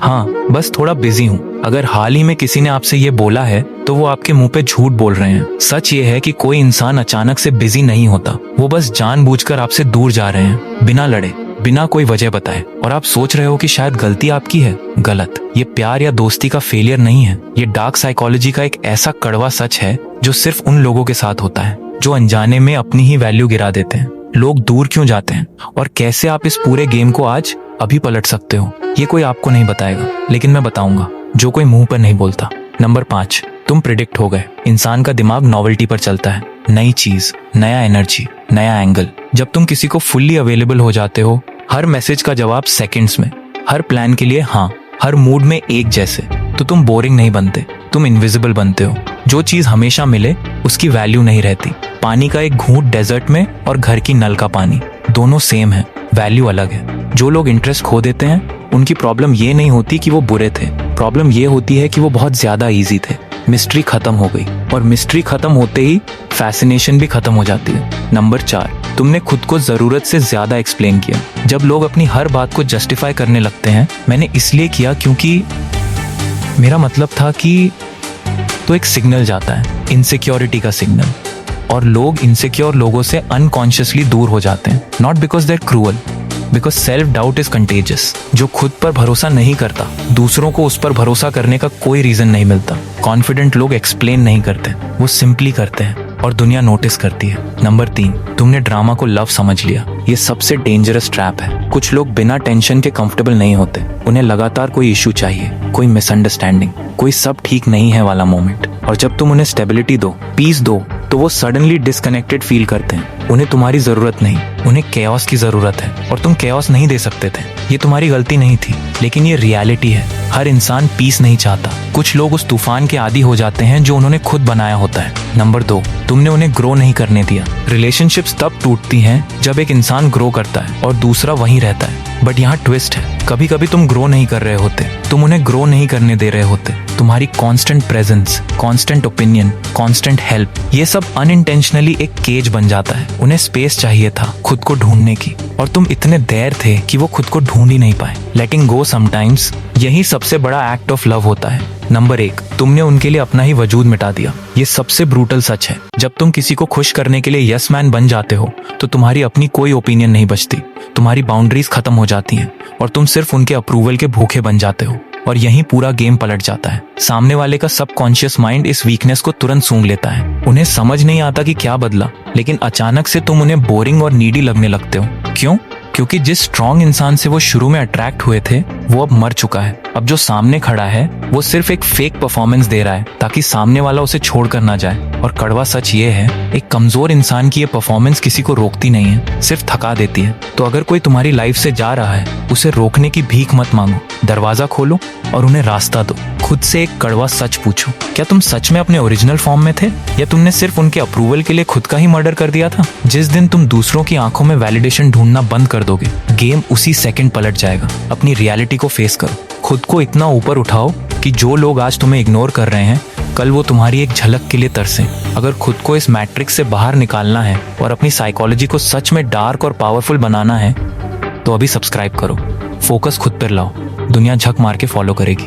हाँ, बस थोड़ा बिजी हूँ। अगर हाल ही में किसी ने आपसे ये बोला है तो वो आपके मुंह पे झूठ बोल रहे हैं। सच ये है कि कोई इंसान अचानक से बिजी नहीं होता, वो बस जानबूझकर आपसे दूर जा रहे हैं, बिना लड़े, बिना कोई वजह बताए। और आप सोच रहे हो कि शायद गलती आपकी है। गलत। ये प्यार या दोस्ती का फेलियर नहीं है, ये डार्क साइकोलॉजी का एक ऐसा कड़वा सच है जो सिर्फ उन लोगों के साथ होता है जो अनजाने में अपनी ही वैल्यू गिरा देते हैं। लोग दूर क्यों जाते हैं और कैसे आप इस पूरे गेम को आज अभी पलट सकते हो, ये कोई आपको नहीं बताएगा, लेकिन मैं बताऊंगा, जो कोई मुंह पर नहीं बोलता। नंबर 5, तुम प्रिडिक्ट हो गए। इंसान का दिमाग नॉवेल्टी पर चलता है। नई चीज, नया एनर्जी, नया एंगल। जब तुम किसी को फुल्ली अवेलेबल हो जाते हो, हर मैसेज का जवाब सेकंड्स में, हर प्लान के लिए हाँ, हर मूड में एक जैसे, तो तुम बोरिंग नहीं बनते, तुम इनविजिबल बनते हो। जो चीज हमेशा मिले उसकी वैल्यू नहीं रहती। पानी का एक घूंट डेजर्ट में और घर की नल का पानी, दोनों सेम है, वैल्यू अलग है। जो लोग इंटरेस्ट खो देते हैं उनकी प्रॉब्लम ये नहीं होती कि वो बुरे थे, प्रॉब्लम ये होती है कि वो बहुत ज्यादा इजी थे। मिस्ट्री खत्म हो गई, और मिस्ट्री खत्म होते ही फैसिनेशन भी खत्म हो जाती है। नंबर 4, तुमने खुद को जरूरत से ज्यादा एक्सप्लेन किया। जब लोग अपनी हर बात को जस्टिफाई करने लगते हैं, मैंने इसलिए किया क्योंकि मेरा मतलब था कि, तो एक सिग्नल जाता है, इनसिक्योरिटी का सिग्नल। और लोग इनसिक्योर लोगों से अनकॉन्शियसली दूर हो जाते हैं, not because they are cruel, because self doubt is contagious. जो खुद पर भरोसा नहीं करता, दूसरों को उस पर भरोसा करने का कोई रीजन नहीं मिलता। कॉन्फिडेंट लोग एक्सप्लेन नहीं करते, वो सिंपली करते हैं और दुनिया नोटिस करती है। नंबर 3, तुमने ड्रामा को लव समझ लिया। ये सबसे डेंजरस ट्रैप है। कुछ लोग बिना टेंशन के कंफर्टेबल नहीं होते, उन्हें लगातार कोई इशू चाहिए, कोई मिसअंडरस्टैंडिंग, कोई सब ठीक नहीं है वाला मोमेंट। और जब तुम उन्हें स्टेबिलिटी दो, पीस दो, तो वो सडनली डिस्कनेक्टेड फील करते हैं। उन्हें तुम्हारी जरूरत नहीं, उन्हें केओस की जरूरत है, और तुम केओस नहीं दे सकते थे। ये तुम्हारी गलती नहीं थी, लेकिन ये रियलिटी है। हर इंसान पीस नहीं चाहता। कुछ लोग उस तूफान के आदी हो जाते हैं जो उन्होंने खुद बनाया होता है। नंबर 2, तुमने उन्हें ग्रो नहीं करने दिया। रिलेशनशिप्स तब टूटती हैं जब एक इंसान ग्रो करता है और दूसरा वहीं रहता है। बट यहाँ ट्विस्ट है, कभी कभी तुम ग्रो नहीं कर रहे होते, तुम उन्हें ग्रो नहीं करने दे रहे होते। तुम्हारी constant presence, constant opinion, constant help, ये सब अनइंटेंशनली एक केज बन जाता है। उन्हें स्पेस चाहिए था खुद को ढूंढने की, और तुम इतने देर थे कि वो खुद को ढूंढ ही नहीं पाए। लेटिंग गो समटाइम्स, यही सबसे बड़ा एक्ट ऑफ लव होता है। नंबर 1, तुमने उनके लिए अपना ही वजूद मिटा दिया। ये सबसे ब्रूटल सच है। जब तुम किसी को खुश करने के लिए यस मैन बन जाते हो, तो तुम्हारी अपनी कोई ओपिनियन नहीं बचती, तुम्हारी बाउंड्रीज खत्म हो जाती हैं, और तुम सिर्फ उनके अप्रूवल के भूखे बन जाते हो। और यहीं पूरा गेम पलट जाता है। सामने वाले का सबकॉन्शियस माइंड इस वीकनेस को तुरंत सूंघ लेता है। उन्हें समझ नहीं आता कि क्या बदला, लेकिन अचानक से तुम उन्हें बोरिंग और नीडी लगने लगते हो। क्यों? क्योंकि जिस स्ट्रॉन्ग इंसान से वो शुरू में अट्रैक्ट हुए थे, वो अब मर चुका है। अब जो सामने खड़ा है वो सिर्फ एक फेक परफॉर्मेंस दे रहा है ताकि सामने वाला उसे छोड़कर ना जाए। और कड़वा सच ये है, एक कमजोर इंसान की ये परफॉर्मेंस किसी को रोकती नहीं है, सिर्फ थका देती है। तो अगर कोई तुम्हारी लाइफ से जा रहा है, उसे रोकने की भीख मत मांगो, दरवाजा खोलो और उन्हें रास्ता दो। खुद से एक कड़वा सच पूछो, क्या तुम सच में अपने ओरिजिनल फॉर्म में थे, या तुमने सिर्फ उनके अप्रूवल के लिए खुद का ही मर्डर कर दिया था? जिस दिन तुम दूसरों की आंखों में वैलिडेशन ढूंढना बंद कर दोगे, गेम उसी सेकंड पलट जाएगा। अपनी रियलिटी को फेस करो, खुद को इतना ऊपर उठाओ कि जो लोग आज तुम्हें इग्नोर कर रहे हैं, कल वो तुम्हारी एक झलक के लिए तरसें। अगर खुद को इस मैट्रिक्स से बाहर निकालना है और अपनी साइकोलॉजी को सच में डार्क और पावरफुल बनाना है, तो अभी सब्सक्राइब करो, फोकस खुद पर लाओ, दुनिया झक मार के फॉलो करेगी।